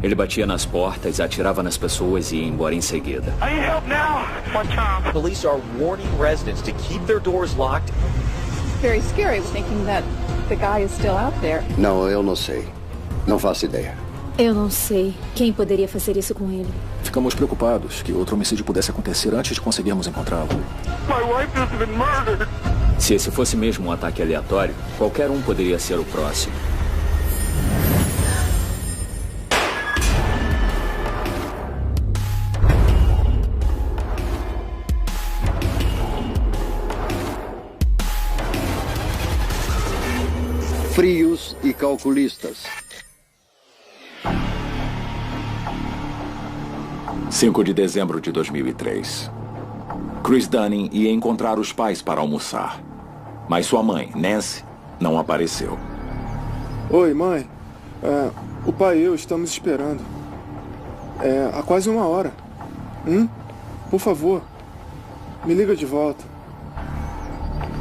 Ele batia nas portas, atirava nas pessoas e ia embora em seguida. I need help now. One time. Police are warning residents to keep their doors locked. Very scary thinking that the guy is still out there. Não, eu não sei. Não faço ideia. Eu não sei quem poderia fazer isso com ele. Ficamos preocupados que outro homicídio pudesse acontecer antes de conseguirmos encontrá-lo. My wife has been murdered. Se esse fosse mesmo um ataque aleatório, qualquer um poderia ser o próximo. Frios e calculistas. 5 de dezembro de 2003. Chris Dunning ia encontrar os pais para almoçar. Mas sua mãe, Nancy, não apareceu. Oi, mãe. O pai e eu estamos esperando. Há quase 1 hora. Por favor, me liga de volta.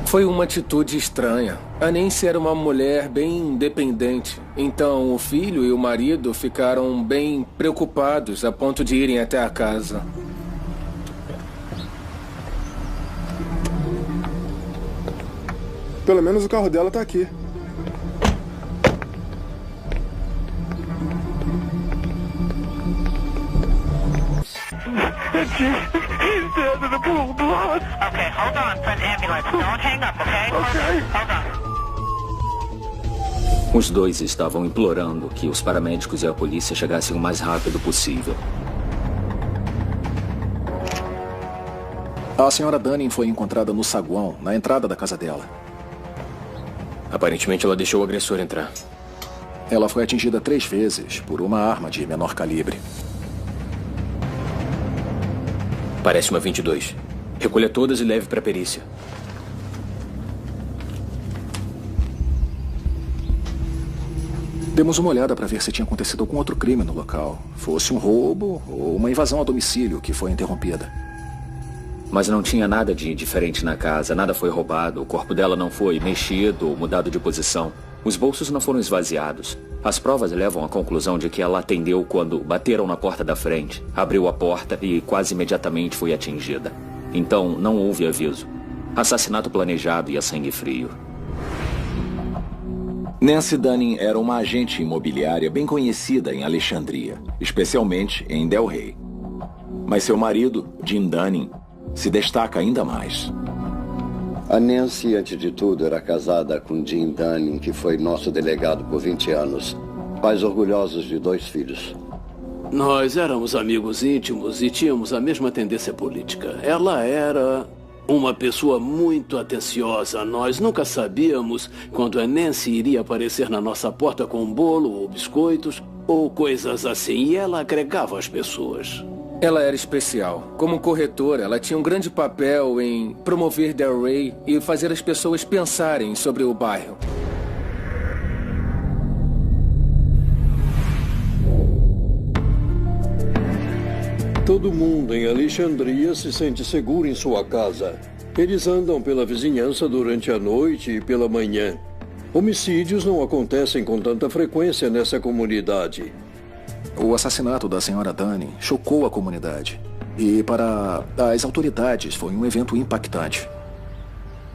Foi uma atitude estranha. A Nancy era uma mulher bem independente. Então o filho e o marido ficaram bem preocupados a ponto de irem até a casa. Pelo menos o carro dela tá aqui. He's dead in the pool of blood. Okay, hold on for an ambulance. Don't hang up, okay? Okay. Hold on. Os dois estavam implorando que os paramédicos e a polícia chegassem o mais rápido possível. A senhora Dunning foi encontrada no saguão, na entrada da casa dela. Aparentemente ela deixou o agressor entrar. Ela foi atingida 3 vezes por uma arma de menor calibre. Parece uma 22. Recolha todas e leve para a perícia. Demos uma olhada para ver se tinha acontecido algum outro crime no local. Fosse um roubo ou uma invasão a domicílio que foi interrompida. Mas não tinha nada de diferente na casa, nada foi roubado, o corpo dela não foi mexido ou mudado de posição. Os bolsos não foram esvaziados. As provas levam à conclusão de que ela atendeu quando bateram na porta da frente, abriu a porta e quase imediatamente foi atingida. Então não houve aviso. Assassinato planejado e a sangue frio. Nancy Dunning era uma agente imobiliária bem conhecida em Alexandria, especialmente em Del Rey. Mas seu marido, Jim Dunning, se destaca ainda mais. A Nancy, antes de tudo, era casada com Jim Dunning, que foi nosso delegado por 20 anos. Pais orgulhosos de 2 filhos. Nós éramos amigos íntimos e tínhamos a mesma tendência política. Ela era uma pessoa muito atenciosa. Nós nunca sabíamos quando a Nancy iria aparecer na nossa porta com um bolo ou biscoitos ou coisas assim. E ela agregava as pessoas. Ela era especial. Como corretora, ela tinha um grande papel em promover Del Rey e fazer as pessoas pensarem sobre o bairro. Todo mundo em Alexandria se sente seguro em sua casa. Eles andam pela vizinhança durante a noite e pela manhã. Homicídios não acontecem com tanta frequência nessa comunidade. O assassinato da senhora Dunning chocou a comunidade. E para as autoridades foi um evento impactante.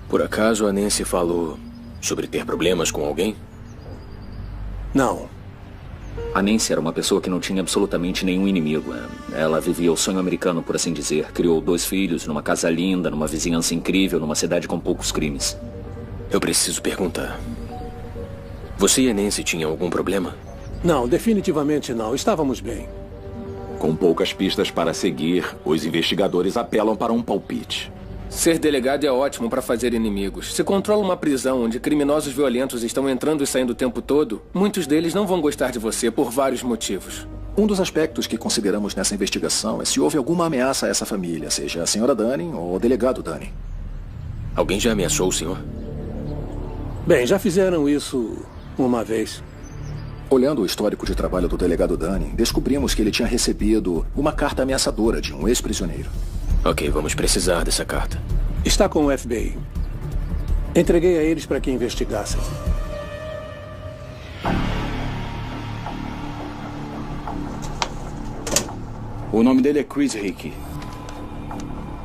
Por acaso a Nancy falou sobre ter problemas com alguém? Não. A Nancy era uma pessoa que não tinha absolutamente nenhum inimigo. Ela vivia o sonho americano, por assim dizer. Criou 2 filhos, numa casa linda, numa vizinhança incrível, numa cidade com poucos crimes. Eu preciso perguntar. Você e a Nancy tinham algum problema? Não, definitivamente não. Estávamos bem. Com poucas pistas para seguir, os investigadores apelam para um palpite. Ser delegado é ótimo para fazer inimigos. Se controla uma prisão onde criminosos violentos estão entrando e saindo o tempo todo, muitos deles não vão gostar de você por vários motivos. Um dos aspectos que consideramos nessa investigação é se houve alguma ameaça a essa família, seja a senhora Dunning ou o delegado Dunning. Alguém já ameaçou o senhor? Bem, já fizeram isso uma vez. Olhando o histórico de trabalho do delegado Dunning, descobrimos que ele tinha recebido uma carta ameaçadora de um ex-prisioneiro. Ok, vamos precisar dessa carta. Está com o FBI. Entreguei a eles para que investigassem. O nome dele é Chris Hickey.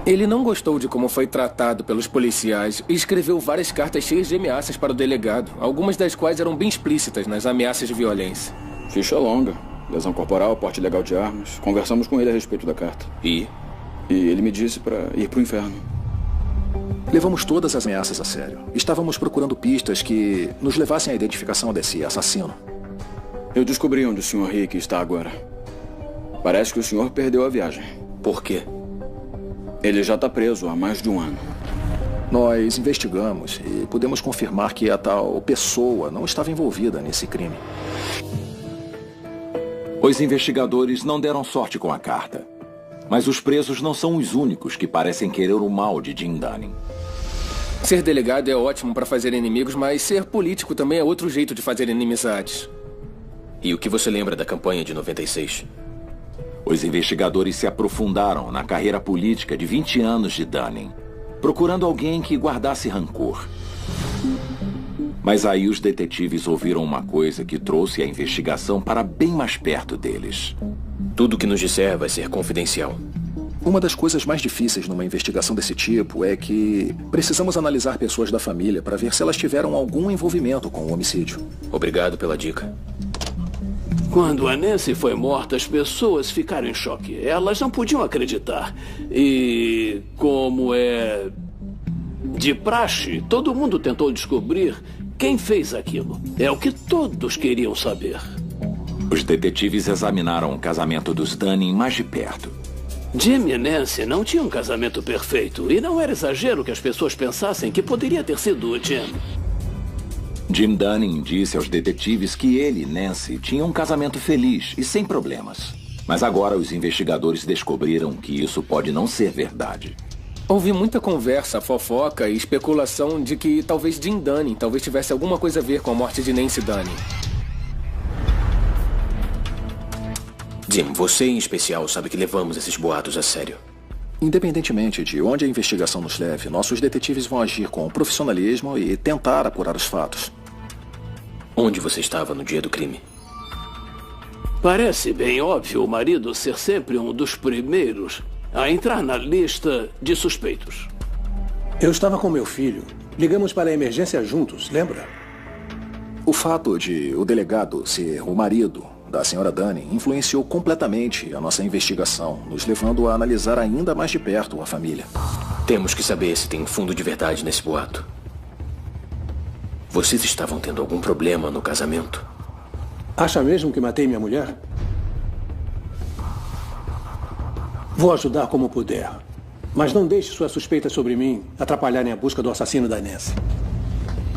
Ele não gostou de como foi tratado pelos policiais e escreveu várias cartas cheias de ameaças para o delegado, algumas das quais eram bem explícitas nas ameaças de violência. Ficha longa, lesão corporal, porte ilegal de armas. Conversamos com ele a respeito da carta. E ele me disse para ir pro inferno. Levamos todas as ameaças a sério. Estávamos procurando pistas que nos levassem à identificação desse assassino. Eu descobri onde o Sr. Hickey está agora. Parece que o senhor perdeu a viagem. Por quê? Ele já está preso há mais de um ano. Nós investigamos e pudemos confirmar que a tal pessoa não estava envolvida nesse crime. Os investigadores não deram sorte com a carta. Mas os presos não são os únicos que parecem querer o mal de Jim Dunning. Ser delegado é ótimo para fazer inimigos, mas ser político também é outro jeito de fazer inimizades. E o que você lembra da campanha de 96? Os investigadores se aprofundaram na carreira política de 20 anos de Dunning, procurando alguém que guardasse rancor. Mas aí os detetives ouviram uma coisa que trouxe a investigação para bem mais perto deles. Tudo que nos disser vai ser confidencial. Uma das coisas mais difíceis numa investigação desse tipo é que precisamos analisar pessoas da família para ver se elas tiveram algum envolvimento com o homicídio. Obrigado pela dica. Quando a Nancy foi morta, as pessoas ficaram em choque. Elas não podiam acreditar. E, como é de praxe, todo mundo tentou descobrir quem fez aquilo. É o que todos queriam saber. Os detetives examinaram o casamento dos Dunning mais de perto. Jim e Nancy não tinham um casamento perfeito. E não era exagero que as pessoas pensassem que poderia ter sido o Jim. Jim Dunning disse aos detetives que ele e Nancy tinham um casamento feliz e sem problemas. Mas agora os investigadores descobriram que isso pode não ser verdade. Houve muita conversa, fofoca e especulação de que talvez Jim Dunning tivesse alguma coisa a ver com a morte de Nancy Dunning. Jim, você em especial sabe que levamos esses boatos a sério. Independentemente de onde a investigação nos leve, nossos detetives vão agir com profissionalismo e tentar apurar os fatos. Onde você estava no dia do crime? Parece bem óbvio o marido ser sempre um dos primeiros a entrar na lista de suspeitos. Eu estava com meu filho. Ligamos para a emergência juntos, lembra? O fato de o delegado ser o marido da senhora Dunning influenciou completamente a nossa investigação, nos levando a analisar ainda mais de perto a família. Temos que saber se tem fundo de verdade nesse boato. Vocês estavam tendo algum problema no casamento? Acha mesmo que matei minha mulher? Vou ajudar como puder. Mas não deixe suas suspeitas sobre mim atrapalharem a busca do assassino da Nancy.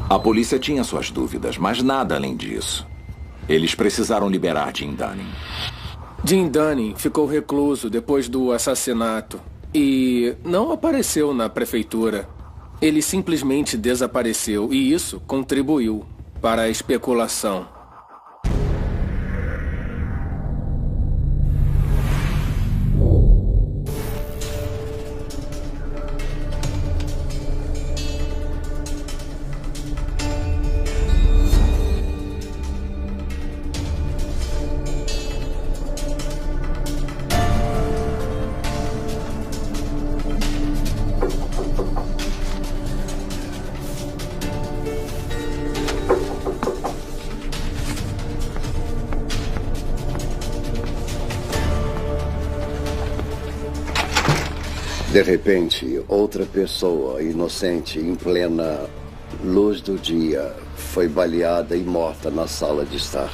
A polícia tinha suas dúvidas, mas nada além disso. Eles precisaram liberar Jim Dunning. Jim Dunning ficou recluso depois do assassinato e não apareceu na prefeitura. Ele simplesmente desapareceu e isso contribuiu para a especulação. De repente, outra pessoa inocente, em plena luz do dia, foi baleada e morta na sala de estar.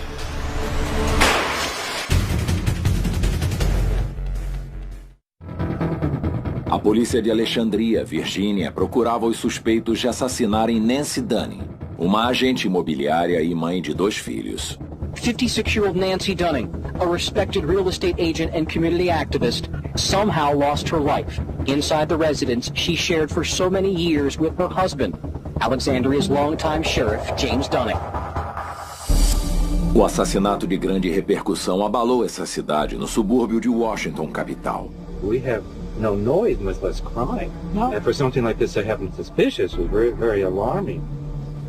A polícia de Alexandria, Virgínia, procurava os suspeitos de assassinarem Nancy Dunning, uma agente imobiliária e mãe de 2 filhos. 56-year-old Nancy Dunning, a respected real estate agent and community activist, somehow lost her life inside the residence she shared for so many years with her husband, Alexandria's longtime sheriff, James Dunning. O assassinato de grande repercussão abalou essa cidade no subúrbio de Washington, capital. We have no noise, much less crime. No. And for something like this to happen suspicious was very, very alarming.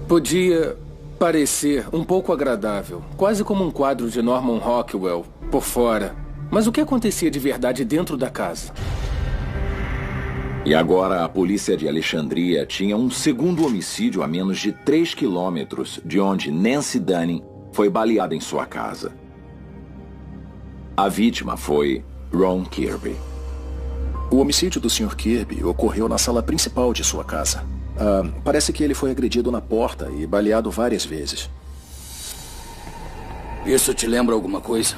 Podia parecer um pouco agradável, quase como um quadro de Norman Rockwell, por fora. Mas o que acontecia de verdade dentro da casa? E agora a polícia de Alexandria tinha um segundo homicídio a menos de 3 quilômetros de onde Nancy Dunning foi baleada em sua casa. A vítima foi Ron Kirby. O homicídio do Sr. Kirby ocorreu na sala principal de sua casa. Parece que ele foi agredido na porta e baleado várias vezes. Isso te lembra alguma coisa?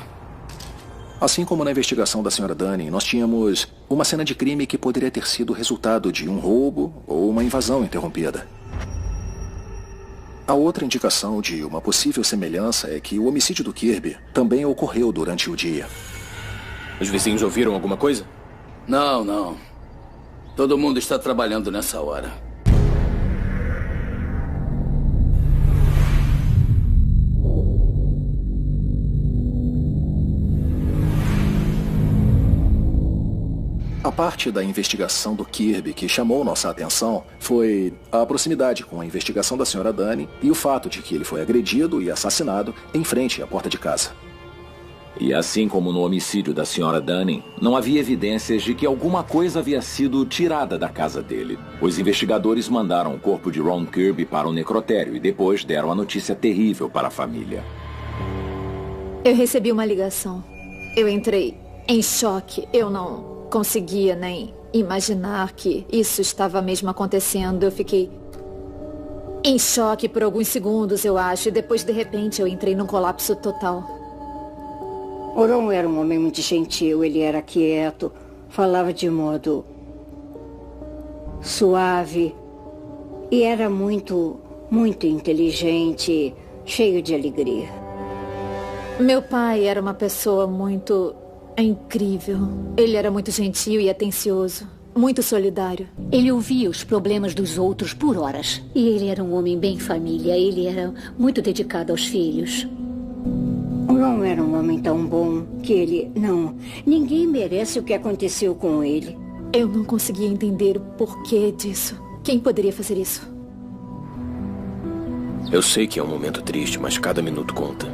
Assim como na investigação da Sra. Dunning, nós tínhamos uma cena de crime que poderia ter sido resultado de um roubo ou uma invasão interrompida. A outra indicação de uma possível semelhança é que o homicídio do Kirby também ocorreu durante o dia. Os vizinhos ouviram alguma coisa? Não. Todo mundo está trabalhando nessa hora. A parte da investigação do Kirby que chamou nossa atenção foi a proximidade com a investigação da Sra. Dunning e o fato de que ele foi agredido e assassinado em frente à porta de casa. E assim como no homicídio da Sra. Dunning, não havia evidências de que alguma coisa havia sido tirada da casa dele. Os investigadores mandaram o corpo de Ron Kirby para o necrotério e depois deram a notícia terrível para a família. Eu recebi uma ligação. Eu entrei em choque. Eu não conseguia nem imaginar que isso estava mesmo acontecendo. Eu fiquei em choque por alguns segundos, eu acho. E depois, de repente, eu entrei num colapso total. O Ron era um homem muito gentil. Ele era quieto, falava de modo suave. E era muito inteligente, cheio de alegria. Meu pai era uma pessoa muito incrível. Ele era muito gentil e atencioso, muito solidário. Ele ouvia os problemas dos outros por horas. E ele era um homem bem família. Ele era muito dedicado aos filhos. O Ron era um homem tão bom que ninguém merece o que aconteceu com ele. Eu não conseguia entender o porquê disso. Quem poderia fazer isso? Eu sei que é um momento triste, mas cada minuto conta.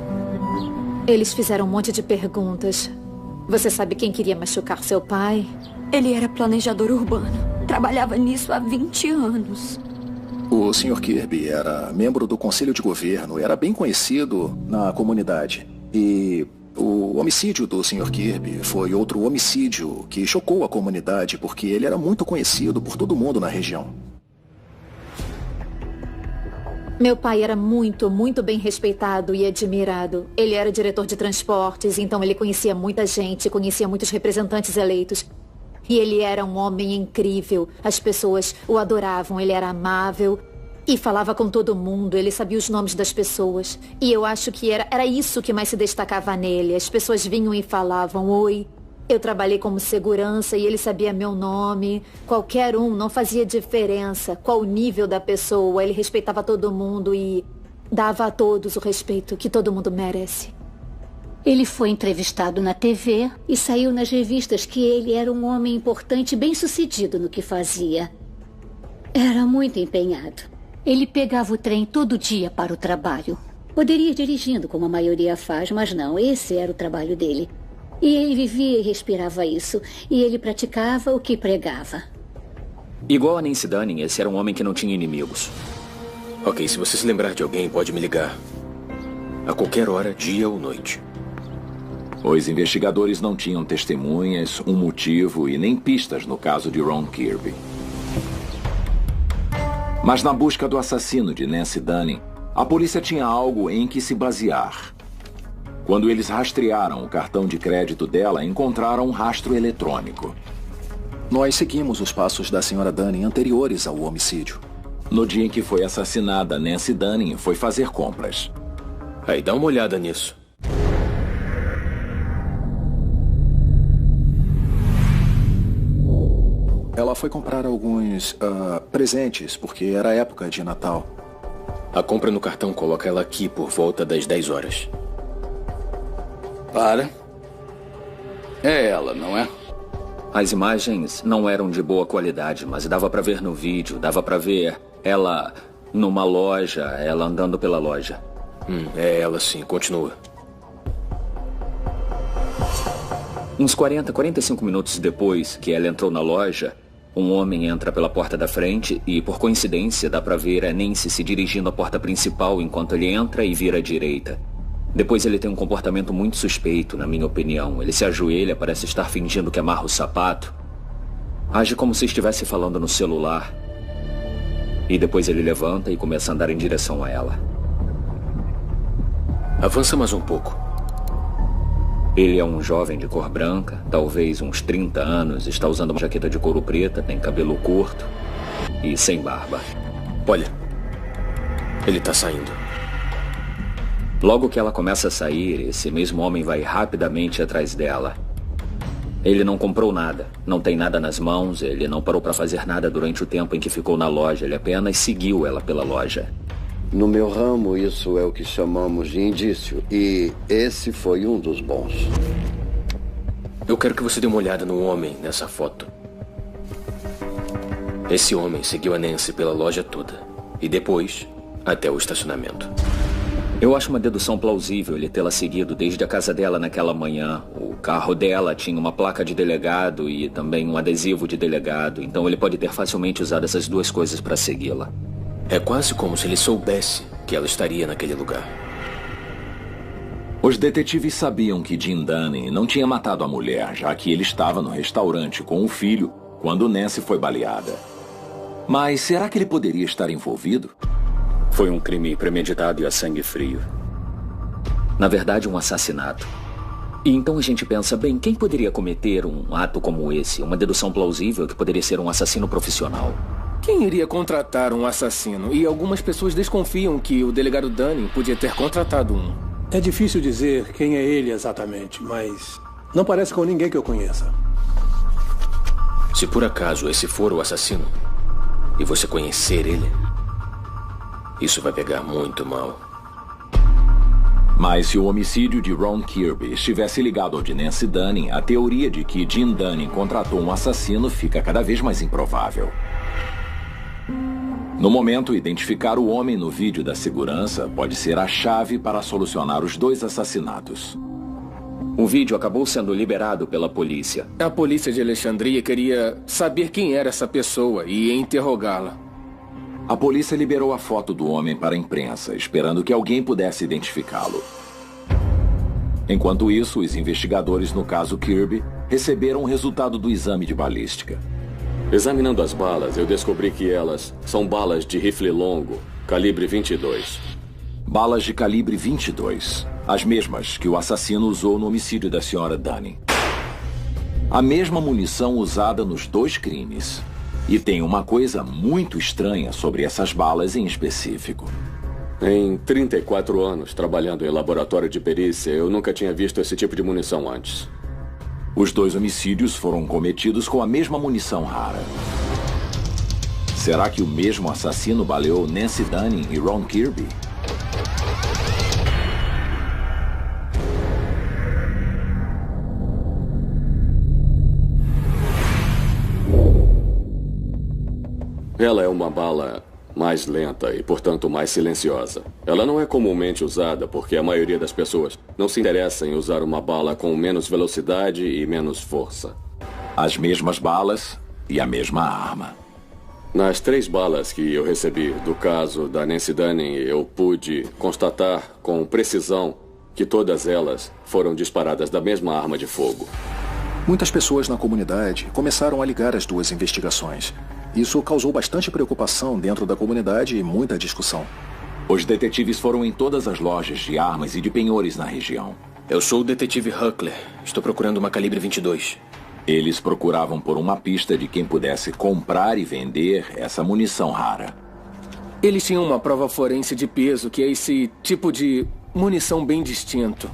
Eles fizeram um monte de perguntas. Você sabe quem queria machucar seu pai? Ele era planejador urbano. Trabalhava nisso há 20 anos. O Sr. Kirby era membro do Conselho de Governo, era bem conhecido na comunidade. E o homicídio do Sr. Kirby foi outro homicídio que chocou a comunidade, porque ele era muito conhecido por todo mundo na região. Meu pai era muito bem respeitado e admirado. Ele era diretor de transportes, então ele conhecia muita gente, conhecia muitos representantes eleitos. E ele era um homem incrível. As pessoas o adoravam, ele era amável e falava com todo mundo, ele sabia os nomes das pessoas. E eu acho que era isso que mais se destacava nele. As pessoas vinham e falavam, oi. Eu trabalhei como segurança e ele sabia meu nome. Qualquer um, não fazia diferença qual o nível da pessoa. Ele respeitava todo mundo e dava a todos o respeito que todo mundo merece. Ele foi entrevistado na TV e saiu nas revistas que ele era um homem importante e bem-sucedido no que fazia. Era muito empenhado. Ele pegava o trem todo dia para o trabalho. Poderia ir dirigindo, como a maioria faz, mas não, esse era o trabalho dele. E ele vivia e respirava isso. E ele praticava o que pregava. Igual a Nancy Dunning, esse era um homem que não tinha inimigos. Ok, se você se lembrar de alguém, pode me ligar. A qualquer hora, dia ou noite. Os investigadores não tinham testemunhas, um motivo e nem pistas no caso de Ron Kirby. Mas na busca do assassino de Nancy Dunning, a polícia tinha algo em que se basear. Quando eles rastrearam o cartão de crédito dela, encontraram um rastro eletrônico. Nós seguimos os passos da Sra. Dunning anteriores ao homicídio. No dia em que foi assassinada, Nancy Dunning foi fazer compras. Aí, dá uma olhada nisso. Ela foi comprar alguns presentes, porque era época de Natal. A compra no cartão coloca ela aqui por volta das 10 horas. Para. É ela, não é? As imagens não eram de boa qualidade, mas dava pra ver no vídeo, dava pra ver ela numa loja, ela andando pela loja. É ela sim, continua. Uns 45 minutos depois que ela entrou na loja, um homem entra pela porta da frente e, por coincidência, dá pra ver a Nancy se dirigindo à porta principal enquanto ele entra e vira à direita. Depois ele tem um comportamento muito suspeito, na minha opinião. Ele se ajoelha, parece estar fingindo que amarra o sapato. Age como se estivesse falando no celular. E depois ele levanta e começa a andar em direção a ela. Avança mais um pouco. Ele é um jovem de cor branca, talvez uns 30 anos, está usando uma jaqueta de couro preta, tem cabelo curto e sem barba. Olha, ele tá saindo. Logo que ela começa a sair, esse mesmo homem vai rapidamente atrás dela. Ele não comprou nada, não tem nada nas mãos, ele não parou para fazer nada durante o tempo em que ficou na loja, ele apenas seguiu ela pela loja. No meu ramo, isso é o que chamamos de indício, e esse foi um dos bons. Eu quero que você dê uma olhada no homem nessa foto. Esse homem seguiu a Nancy pela loja toda, e depois até o estacionamento. Eu acho uma dedução plausível ele tê-la seguido desde a casa dela naquela manhã. O carro dela tinha uma placa de delegado e também um adesivo de delegado, então ele pode ter facilmente usado essas duas coisas para segui-la. É quase como se ele soubesse que ela estaria naquele lugar. Os detetives sabiam que Jim Dunning não tinha matado a mulher, já que ele estava no restaurante com o filho quando Nancy foi baleada. Mas será que ele poderia estar envolvido? Foi um crime premeditado e a sangue frio. Na verdade, um assassinato. E então a gente pensa, bem, quem poderia cometer um ato como esse? Uma dedução plausível que poderia ser um assassino profissional. Quem iria contratar um assassino? E algumas pessoas desconfiam que o delegado Dunning podia ter contratado um. É difícil dizer quem é ele exatamente, mas não parece com ninguém que eu conheça. Se por acaso esse for o assassino, e você conhecer ele, isso vai pegar muito mal. Mas se o homicídio de Ron Kirby estivesse ligado ao de Nancy Dunning, a teoria de que Jim Dunning contratou um assassino fica cada vez mais improvável. No momento, identificar o homem no vídeo da segurança pode ser a chave para solucionar os dois assassinatos. O vídeo acabou sendo liberado pela polícia. A polícia de Alexandria queria saber quem era essa pessoa e interrogá-la. A polícia liberou a foto do homem para a imprensa, esperando que alguém pudesse identificá-lo. Enquanto isso, os investigadores no caso Kirby receberam o resultado do exame de balística. Examinando as balas, eu descobri que elas são balas de rifle longo, calibre 22. Balas de calibre 22. As mesmas que o assassino usou no homicídio da senhora Dunning. A mesma munição usada nos dois crimes. E tem uma coisa muito estranha sobre essas balas em específico. Em 34 anos trabalhando em laboratório de perícia, eu nunca tinha visto esse tipo de munição antes. Os dois homicídios foram cometidos com a mesma munição rara. Será que o mesmo assassino baleou Nancy Dunning e Ron Kirby? Ela é uma bala mais lenta e, portanto, mais silenciosa. Ela não é comumente usada porque a maioria das pessoas não se interessa em usar uma bala com menos velocidade e menos força. As mesmas balas e a mesma arma. Nas 3 balas que eu recebi do caso da Nancy Dunning, eu pude constatar com precisão que todas elas foram disparadas da mesma arma de fogo. Muitas pessoas na comunidade começaram a ligar as duas investigações. Isso causou bastante preocupação dentro da comunidade e muita discussão. Os detetives foram em todas as lojas de armas e de penhores na região. Eu sou o detetive Huckler. Estou procurando uma calibre 22. Eles procuravam por uma pista de quem pudesse comprar e vender essa munição rara. Eles tinham uma prova forense de peso, que é esse tipo de munição bem distinto.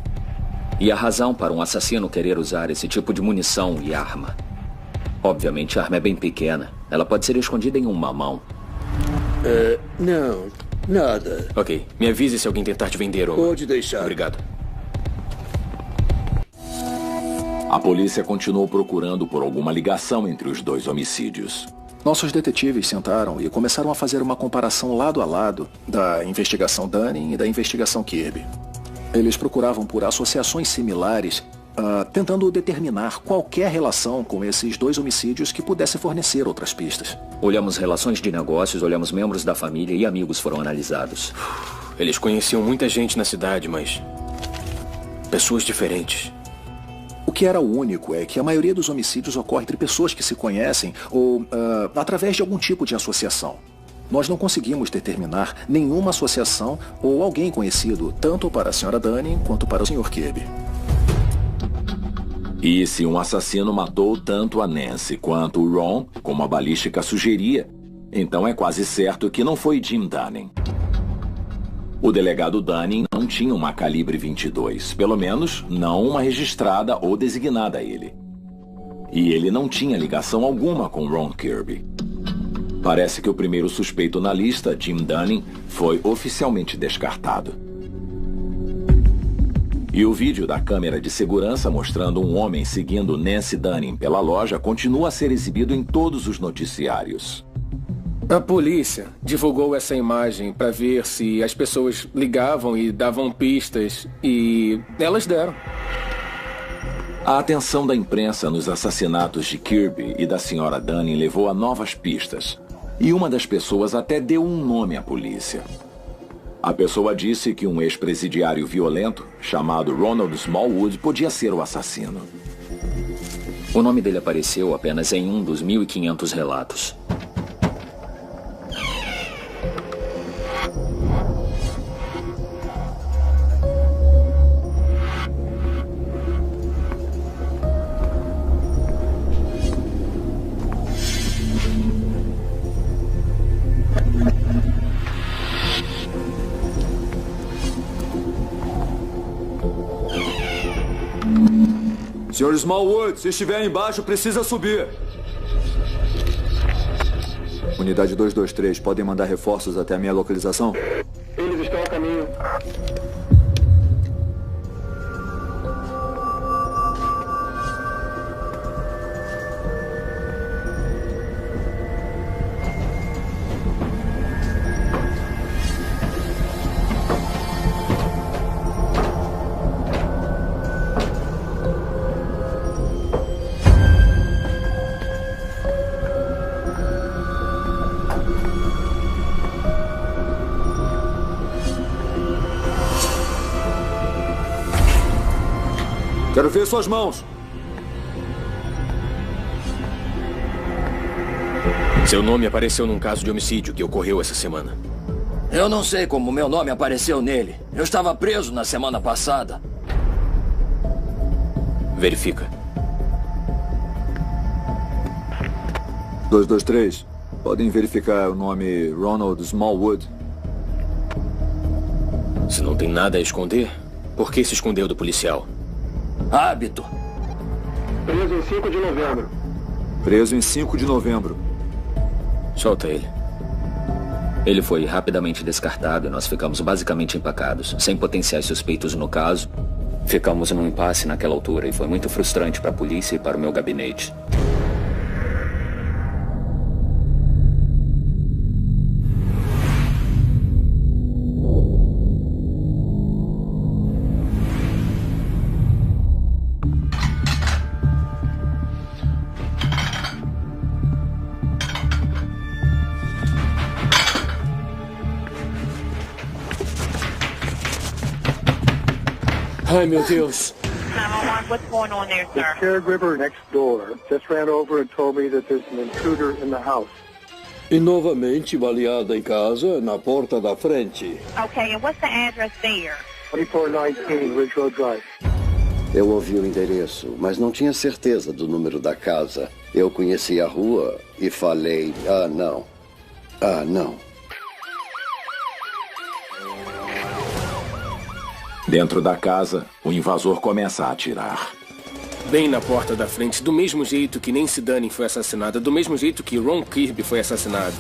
E a razão para um assassino querer usar esse tipo de munição e arma? Obviamente a arma é bem pequena. Ela pode ser escondida em uma mão. Não, nada. Ok, me avise se alguém tentar te vender uma. Pode deixar. Obrigado. A polícia continuou procurando por alguma ligação entre os dois homicídios. Nossos detetives sentaram e começaram a fazer uma comparação lado a lado da investigação Dunning e da investigação Kirby. Eles procuravam por associações similares tentando determinar qualquer relação com esses 2 homicídios que pudesse fornecer outras pistas. Olhamos relações de negócios, olhamos membros da família e amigos foram analisados. Eles conheciam muita gente na cidade, mas... pessoas diferentes. O que era único é que a maioria dos homicídios ocorre entre pessoas que se conhecem ou através de algum tipo de associação. Nós não conseguimos determinar nenhuma associação ou alguém conhecido, tanto para a Sra. Dunning quanto para o Sr. Kirby. E se um assassino matou tanto a Nancy quanto o Ron, como a balística sugeria, então é quase certo que não foi Jim Dunning. O delegado Dunning não tinha uma calibre 22, pelo menos não uma registrada ou designada a ele. E ele não tinha ligação alguma com Ron Kirby. Parece que o primeiro suspeito na lista, Jim Dunning, foi oficialmente descartado. E o vídeo da câmera de segurança mostrando um homem seguindo Nancy Dunning pela loja continua a ser exibido em todos os noticiários. A polícia divulgou essa imagem para ver se as pessoas ligavam e davam pistas, e elas deram. A atenção da imprensa nos assassinatos de Kirby e da Sra. Dunning levou a novas pistas. E uma das pessoas até deu um nome à polícia. A pessoa disse que um ex-presidiário violento, chamado Ronald Smallwood, podia ser o assassino. O nome dele apareceu apenas em um dos 1.500 relatos. Sr. Smallwood, se estiver embaixo, precisa subir. Unidade 223, podem mandar reforços até a minha localização? Eles estão a caminho. Quero ver suas mãos. Seu nome apareceu num caso de homicídio que ocorreu essa semana. Eu não sei como meu nome apareceu nele. Eu estava preso na semana passada. Verifica. 223, podem verificar o nome Ronald Smallwood? Se não tem nada a esconder, por que se escondeu do policial? Hábito. Preso em 5 de novembro. Preso em 5 de novembro. Solta ele. Ele foi rapidamente descartado e nós ficamos basicamente empacados, sem potenciais suspeitos no caso. Ficamos num impasse naquela altura e foi muito frustrante para a polícia e para o meu gabinete. Ai, meu Deus. 911, what's going on there, The sir? caregiver next door just ran over and told me that there's an intruder in the house. E novamente baleada em casa, na porta da frente. Okay, and what's the address there? 2419 Ridge Road Drive. Eu ouvi o endereço, mas não tinha certeza do número da casa. Eu conheci a rua e falei, não. Não. Dentro da casa, o invasor começa a atirar. Bem na porta da frente, do mesmo jeito que Nancy Dunning foi assassinada, do mesmo jeito que Ron Kirby foi assassinado.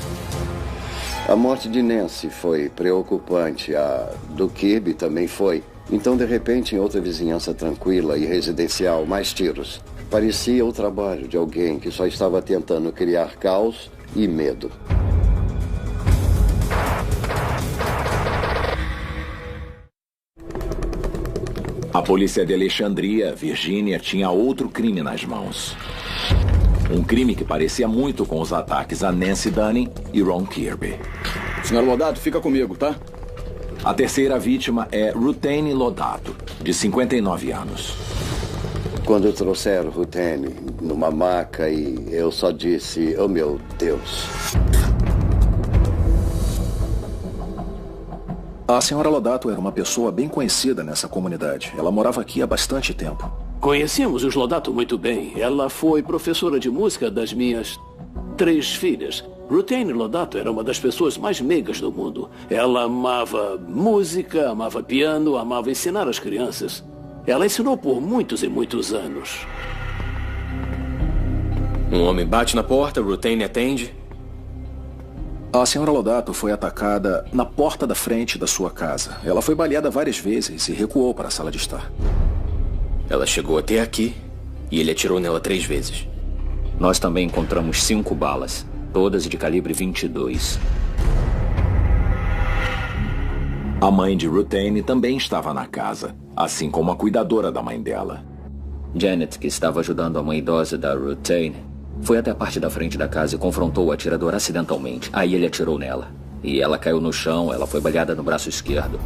A morte de Nancy foi preocupante, a do Kirby também foi. Então, de repente, em outra vizinhança tranquila e residencial, mais tiros. Parecia o trabalho de alguém que só estava tentando criar caos e medo. A A polícia de Alexandria, Virgínia, tinha outro crime nas mãos. Um crime que parecia muito com os ataques a Nancy Dunning e Ron Kirby. Senhor Lodato, fica comigo, tá? A terceira vítima é Ruthane Lodato, de 59 anos. Quando trouxeram Ruthane numa maca e eu só disse, oh meu Deus. A senhora Lodato era uma pessoa bem conhecida nessa comunidade. Ela morava aqui há bastante tempo. Conhecíamos os Lodato muito bem. Ela foi professora de música das minhas 3 filhas. Ruthane Lodato era uma das pessoas mais meigas do mundo. Ela amava música, amava piano, amava ensinar as crianças. Ela ensinou por muitos e muitos anos. Um homem bate na porta, Ruthane atende. A senhora Lodato foi atacada na porta da frente da sua casa. Ela foi baleada várias vezes e recuou para a sala de estar. Ela chegou até aqui e ele atirou nela 3 vezes. Nós também encontramos 5 balas, todas de calibre 22. A mãe de Ruthane também estava na casa, assim como a cuidadora da mãe dela. Janet, que estava ajudando a mãe idosa da Ruthane, foi até a parte da frente da casa e confrontou o atirador acidentalmente. Aí ele atirou nela. E ela caiu no chão, ela foi baleada no braço esquerdo.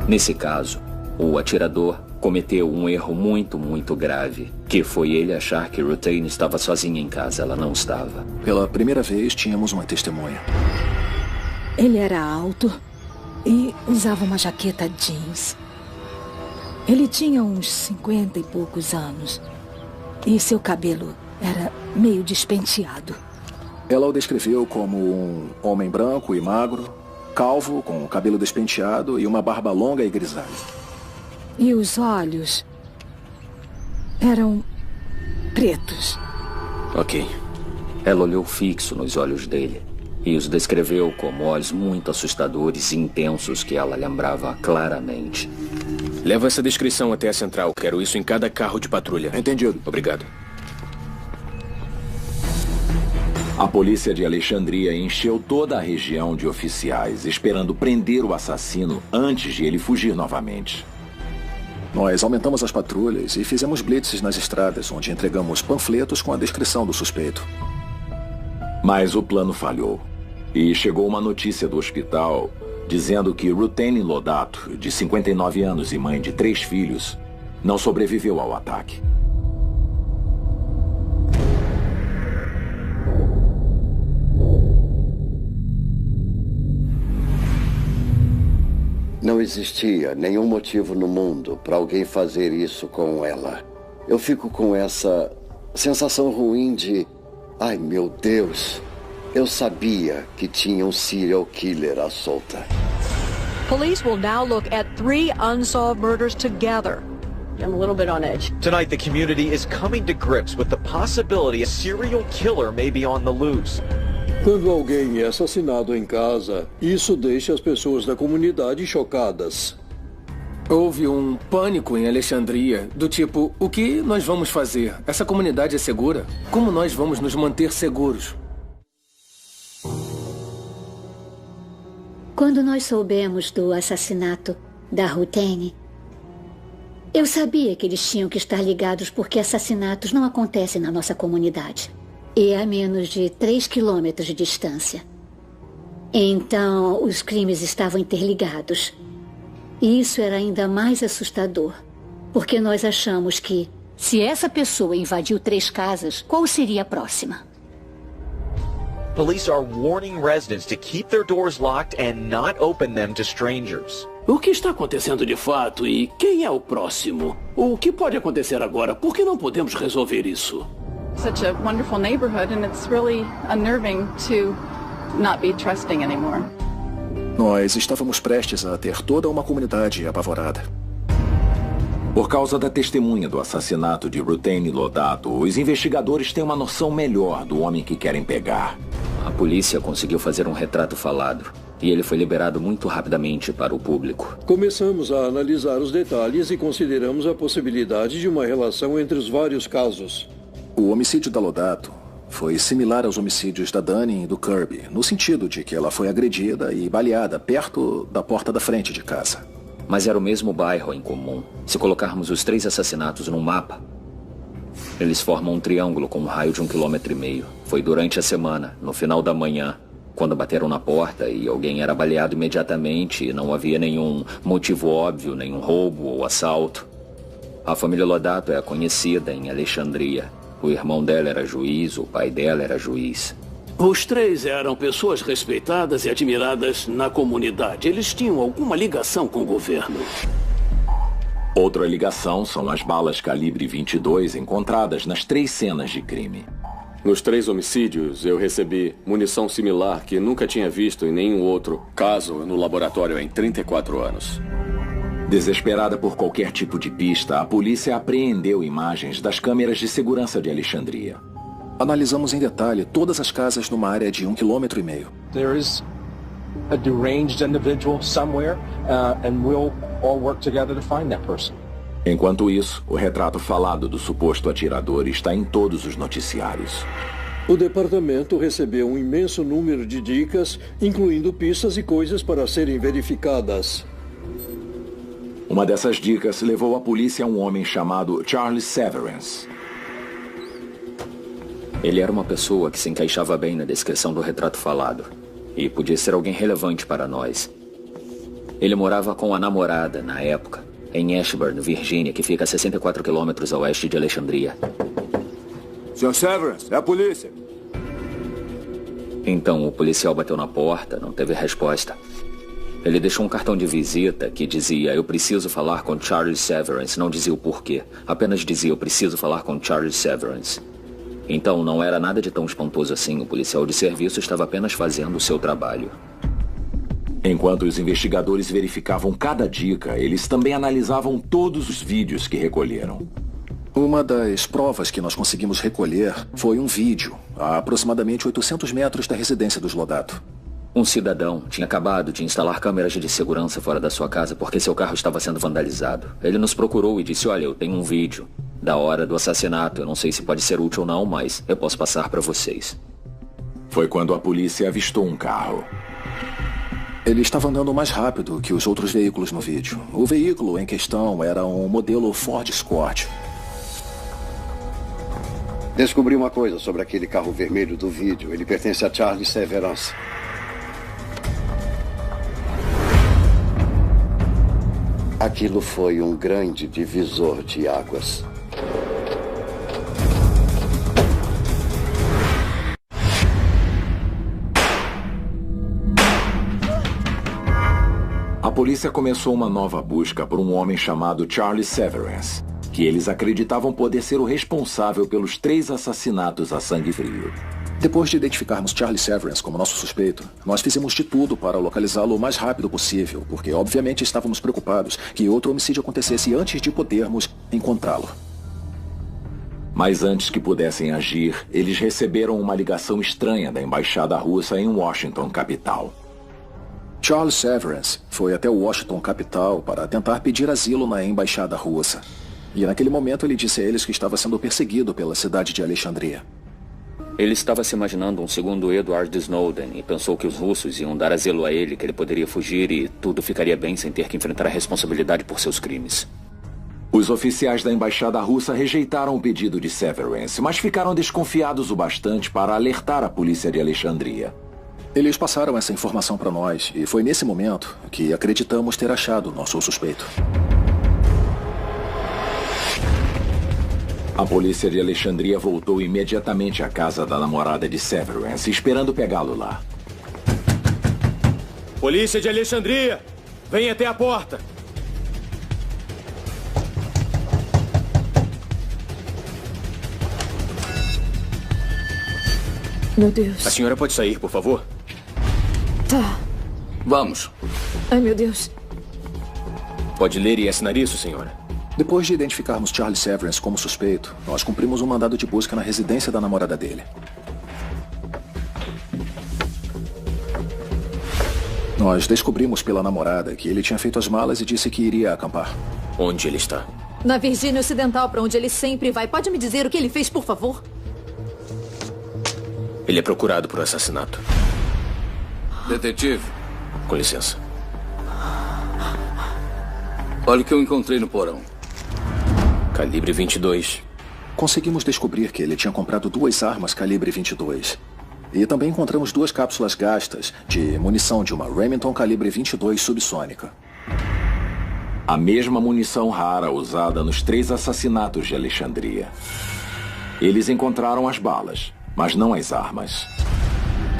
Nesse caso, o atirador cometeu um erro muito grave, que foi ele achar que Ruthane estava sozinha em casa. Ela não estava. Pela primeira vez, tínhamos uma testemunha. Ele era alto e usava uma jaqueta jeans. Ele tinha uns 50 e poucos anos. E seu cabelo era meio despenteado. Ela o descreveu como um homem branco e magro, calvo, com o cabelo despenteado e uma barba longa e grisalha. E os olhos eram pretos. Ok. Ela olhou fixo nos olhos dele e os descreveu como olhos muito assustadores e intensos que ela lembrava claramente. Leva essa descrição até a central. Quero isso em cada carro de patrulha. Entendido. Obrigado. A polícia de Alexandria encheu toda a região de oficiais, esperando prender o assassino antes de ele fugir novamente. Nós aumentamos as patrulhas e fizemos blitzes nas estradas, onde entregamos panfletos com a descrição do suspeito. Mas o plano falhou. E chegou uma notícia do hospital dizendo que Ruthane Lodato, de 59 anos e mãe de 3 filhos, não sobreviveu ao ataque. Não existia nenhum motivo no mundo para alguém fazer isso com ela. Eu fico com essa sensação ruim de... Ai, meu Deus. Eu sabia que tinha um serial killer à solta. Police will now look at 3 unsolved murders together. I'm a little bit on edge. Tonight, the community is coming to grips with the possibility a serial killer may be on the loose. Quando alguém é assassinado em casa, isso deixa as pessoas da comunidade chocadas. Houve um pânico em Alexandria, do tipo, o que nós vamos fazer? Essa comunidade é segura? Como nós vamos nos manter seguros? Quando nós soubemos do assassinato da Ruthane, eu sabia que eles tinham que estar ligados porque assassinatos não acontecem na nossa comunidade. E a menos de 3 quilômetros de distância. Então, os crimes estavam interligados. E isso era ainda mais assustador, porque nós achamos que, se essa pessoa invadiu 3 casas, qual seria a próxima? Police are warning residents to keep their doors locked and not open them to strangers. O que está acontecendo de fato e quem é o próximo? O que pode acontecer agora? Por que não podemos resolver isso? Such a wonderful neighborhood, and it's really unnerving to not be trusting anymore. Nós estávamos prestes a ter toda uma comunidade apavorada. Por causa da testemunha do assassinato de Ruthane Lodato, os investigadores têm uma noção melhor do homem que querem pegar. A polícia conseguiu fazer um retrato falado e ele foi liberado muito rapidamente para o público. Começamos a analisar os detalhes e consideramos a possibilidade de uma relação entre os vários casos. O homicídio da Lodato foi similar aos homicídios da Dunning e do Kirby, no sentido de que ela foi agredida e baleada perto da porta da frente de casa. Mas era o mesmo bairro em comum. Se colocarmos os 3 assassinatos num mapa, eles formam um triângulo com um raio de 1,5 km. Foi durante a semana, no final da manhã, quando bateram na porta e alguém era baleado imediatamente e não havia nenhum motivo óbvio, nenhum roubo ou assalto. A família Lodato é conhecida em Alexandria. O irmão dela era juiz, o pai dela era juiz. Os 3 eram pessoas respeitadas e admiradas na comunidade. Eles tinham alguma ligação com o governo. Outra ligação são as balas calibre 22 encontradas nas 3 cenas de crime. Nos 3 homicídios, eu recebi munição similar que nunca tinha visto em nenhum outro caso no laboratório em 34 anos. Desesperada por qualquer tipo de pista, a polícia apreendeu imagens das câmeras de segurança de Alexandria. Analisamos em detalhe todas as casas numa área de 1,5 km. There is a deranged individual somewhere, and we'll all work together to find that person. Enquanto isso, o retrato falado do suposto atirador está em todos os noticiários. O departamento recebeu um imenso número de dicas, incluindo pistas e coisas para serem verificadas. Uma dessas dicas levou a polícia a um homem chamado Charles Severance. Ele era uma pessoa que se encaixava bem na descrição do retrato falado. E podia ser alguém relevante para nós. Ele morava com a namorada, na época, em Ashburn, Virgínia, que fica a 64 quilômetros a oeste de Alexandria. Sr. Severance, é a polícia. Então o policial bateu na porta, não teve resposta. Ele deixou um cartão de visita que dizia: eu preciso falar com Charles Severance. Não dizia o porquê, apenas dizia: eu preciso falar com Charles Severance. Então não era nada de tão espantoso assim. O policial de serviço estava apenas fazendo o seu trabalho. Enquanto os investigadores verificavam cada dica, eles também analisavam todos os vídeos que recolheram. Uma das provas que nós conseguimos recolher foi um vídeo, a aproximadamente 800 metros da residência dos Lodato. Um cidadão tinha acabado de instalar câmeras de segurança fora da sua casa porque seu carro estava sendo vandalizado. Ele nos procurou e disse: olha, eu tenho um vídeo da hora do assassinato. Eu não sei se pode ser útil ou não, mas eu posso passar para vocês. Foi quando a polícia avistou um carro. Ele estava andando mais rápido que os outros veículos no vídeo. O veículo em questão era um modelo Ford Escort. Descobri uma coisa sobre aquele carro vermelho do vídeo. Ele pertence a Charles Severance. Aquilo foi um grande divisor de águas. A polícia começou uma nova busca por um homem chamado Charles Severance, que eles acreditavam poder ser o responsável pelos 3 assassinatos a sangue frio. Depois de identificarmos Charles Severance como nosso suspeito, nós fizemos de tudo para localizá-lo o mais rápido possível, porque obviamente estávamos preocupados que outro homicídio acontecesse antes de podermos encontrá-lo. Mas antes que pudessem agir, eles receberam uma ligação estranha da embaixada russa em Washington, capital. Charles Severance foi até Washington, capital, para tentar pedir asilo na embaixada russa. E naquele momento ele disse a eles que estava sendo perseguido pela cidade de Alexandria. Ele estava se imaginando um segundo Edward Snowden e pensou que os russos iam dar asilo a ele, que ele poderia fugir e tudo ficaria bem sem ter que enfrentar a responsabilidade por seus crimes. Os oficiais da embaixada russa rejeitaram o pedido de Severance, mas ficaram desconfiados o bastante para alertar a polícia de Alexandria. Eles passaram essa informação para nós e foi nesse momento que acreditamos ter achado nosso suspeito. A polícia de Alexandria voltou imediatamente à casa da namorada de Severance, esperando pegá-lo lá. Polícia de Alexandria! Vem até a porta! Meu Deus. A senhora pode sair, por favor? Tá. Vamos. Ai, meu Deus. Pode ler e assinar isso, senhora? Depois de identificarmos Charles Severance como suspeito, nós cumprimos um mandado de busca na residência da namorada dele. Nós descobrimos pela namorada que ele tinha feito as malas e disse que iria acampar. Onde ele está? Na Virgínia Ocidental, para onde ele sempre vai. Pode me dizer o que ele fez, por favor? Ele é procurado por assassinato. Detetive. Com licença. Olha o que eu encontrei no porão. Calibre 22. Conseguimos descobrir que ele tinha comprado 2 armas calibre 22. E também encontramos 2 cápsulas gastas de munição de uma Remington calibre 22 subsônica. A mesma munição rara usada nos 3 assassinatos de Alexandria. Eles encontraram as balas, mas não as armas.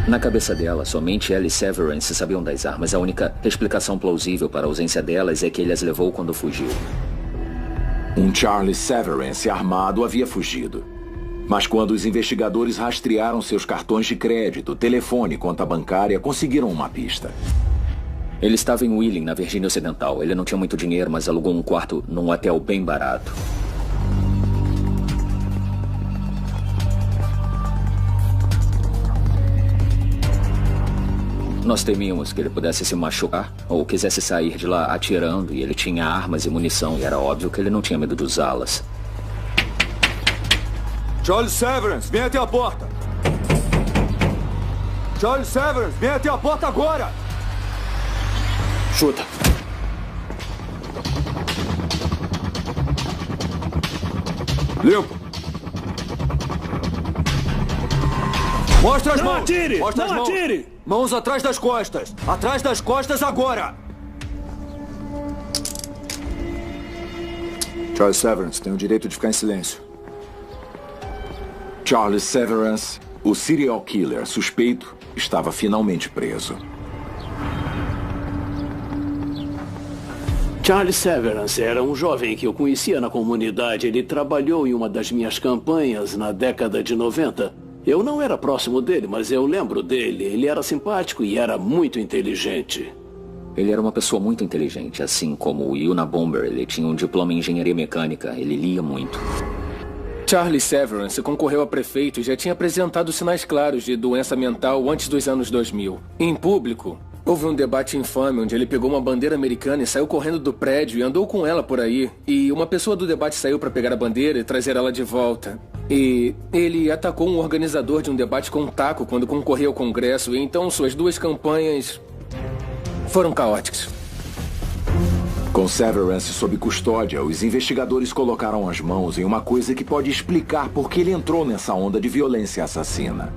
Na cabeça dela, somente ela e Severance sabiam das armas. A única explicação plausível para a ausência delas é que ele as levou quando fugiu. Um Charles Severance armado havia fugido. Mas quando os investigadores rastrearam seus cartões de crédito, telefone e conta bancária, conseguiram uma pista. Ele estava em Wheeling, na Virgínia Ocidental. Ele não tinha muito dinheiro, mas alugou um quarto num hotel bem barato. Nós temíamos que ele pudesse se machucar ou quisesse sair de lá atirando, e ele tinha armas e munição, e era óbvio que ele não tinha medo de usá-las. Charles Severance, vem até a porta! Charles Severance, vem até a porta agora! Chuta. Limpo! Mostra as mãos! Não atire! Mostra as Não mãos! atire! Mãos atrás das costas! Atrás das costas agora! Charles Severance tem o direito de ficar em silêncio. Charles Severance, o serial killer suspeito, estava finalmente preso. Charles Severance era um jovem que eu conhecia na comunidade. Ele trabalhou em uma das minhas campanhas na década de 90. Eu não era próximo dele, mas eu lembro dele. Ele era simpático e era muito inteligente. Ele era uma pessoa muito inteligente, assim como o Unabomber. Ele tinha um diploma em engenharia mecânica. Ele lia muito. Charles Severance concorreu a prefeito e já tinha apresentado sinais claros de doença mental antes dos anos 2000. Em público, houve um debate infame onde ele pegou uma bandeira americana e saiu correndo do prédio e andou com ela por aí. E uma pessoa do debate saiu para pegar a bandeira e trazer ela de volta. E ele atacou um organizador de um debate com um taco quando concorria ao Congresso. E então suas 2 campanhas foram caóticas. Com Severance sob custódia, os investigadores colocaram as mãos em uma coisa que pode explicar por que ele entrou nessa onda de violência assassina.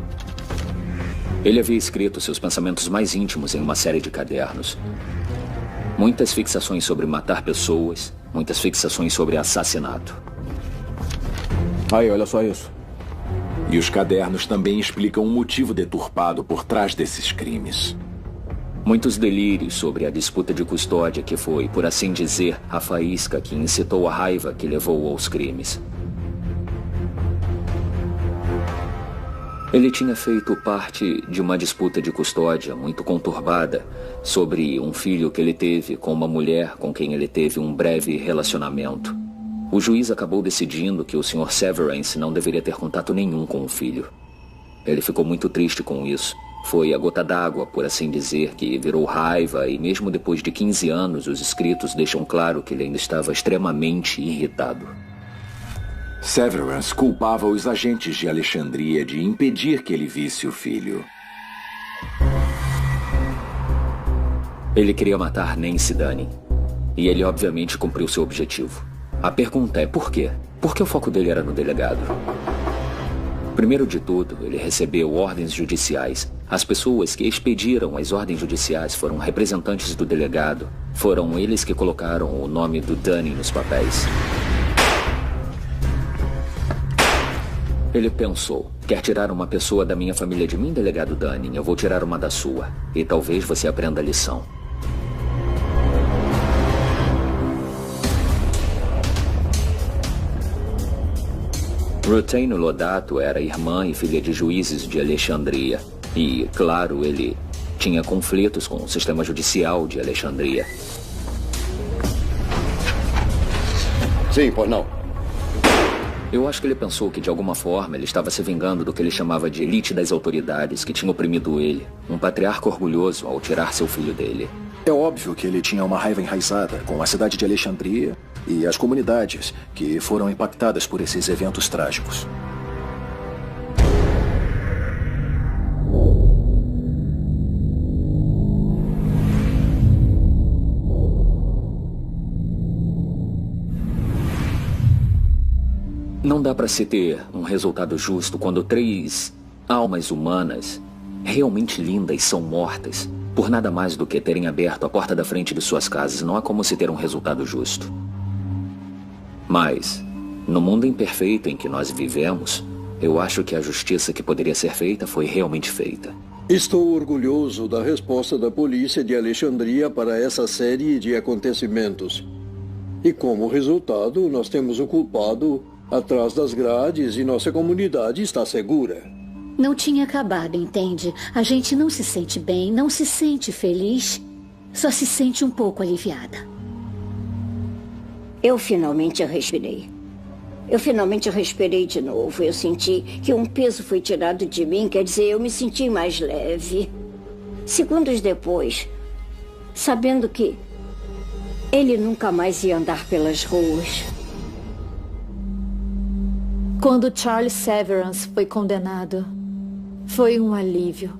Ele havia escrito seus pensamentos mais íntimos em uma série de cadernos. Muitas fixações sobre matar pessoas, muitas fixações sobre assassinato. Aí, olha só isso. E os cadernos também explicam um motivo deturpado por trás desses crimes. Muitos delírios sobre a disputa de custódia que foi, por assim dizer, a faísca que incitou a raiva que levou aos crimes. Ele tinha feito parte de uma disputa de custódia muito conturbada sobre um filho que ele teve com uma mulher com quem ele teve um breve relacionamento. O juiz acabou decidindo que o Sr. Severance não deveria ter contato nenhum com o filho. Ele ficou muito triste com isso. Foi a gota d'água, por assim dizer, que virou raiva, e mesmo depois de 15 anos, os escritos deixam claro que ele ainda estava extremamente irritado. Severance culpava os agentes de Alexandria de impedir que ele visse o filho. Ele queria matar Nancy Dunning. E ele obviamente cumpriu seu objetivo. A pergunta é por quê? Por que o foco dele era no delegado? Primeiro de tudo, ele recebeu ordens judiciais. As pessoas que expediram as ordens judiciais foram representantes do delegado. Foram eles que colocaram o nome do Dunning nos papéis. Ele pensou, quer tirar uma pessoa da minha família de mim, delegado Dunning? Eu vou tirar uma da sua. E talvez você aprenda a lição. Ruthane Lodato era irmã e filha de juízes de Alexandria. E, claro, ele tinha conflitos com o sistema judicial de Alexandria. Sim, por não. Eu acho que ele pensou que, de alguma forma, ele estava se vingando do que ele chamava de elite das autoridades, que tinha oprimido ele. Um patriarca orgulhoso ao tirar seu filho dele. É óbvio que ele tinha uma raiva enraizada com a cidade de Alexandria e as comunidades que foram impactadas por esses eventos trágicos. Não dá para se ter um resultado justo quando 3 almas humanas realmente lindas são mortas por nada mais do que terem aberto a porta da frente de suas casas. Não há como se ter um resultado justo. Mas, no mundo imperfeito em que nós vivemos, eu acho que a justiça que poderia ser feita foi realmente feita. Estou orgulhoso da resposta da polícia de Alexandria para essa série de acontecimentos. E como resultado, nós temos o culpado atrás das grades e nossa comunidade está segura. Não tinha acabado, entende? A gente não se sente bem, não se sente feliz, só se sente um pouco aliviada. Eu finalmente respirei. Eu finalmente respirei de novo. Eu senti que um peso foi tirado de mim, quer dizer, eu me senti mais leve. Segundos depois, sabendo que ele nunca mais ia andar pelas ruas. Quando Charles Severance foi condenado, foi um alívio.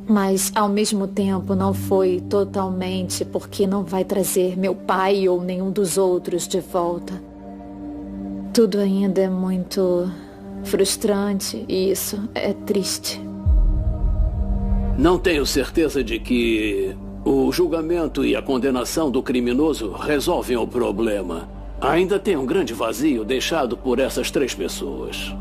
Mas, ao mesmo tempo, não foi totalmente, porque não vai trazer meu pai ou nenhum dos outros de volta. Tudo ainda é muito frustrante e isso é triste. Não tenho certeza de que o julgamento e a condenação do criminoso resolvem o problema. Ainda tem um grande vazio deixado por essas 3 pessoas.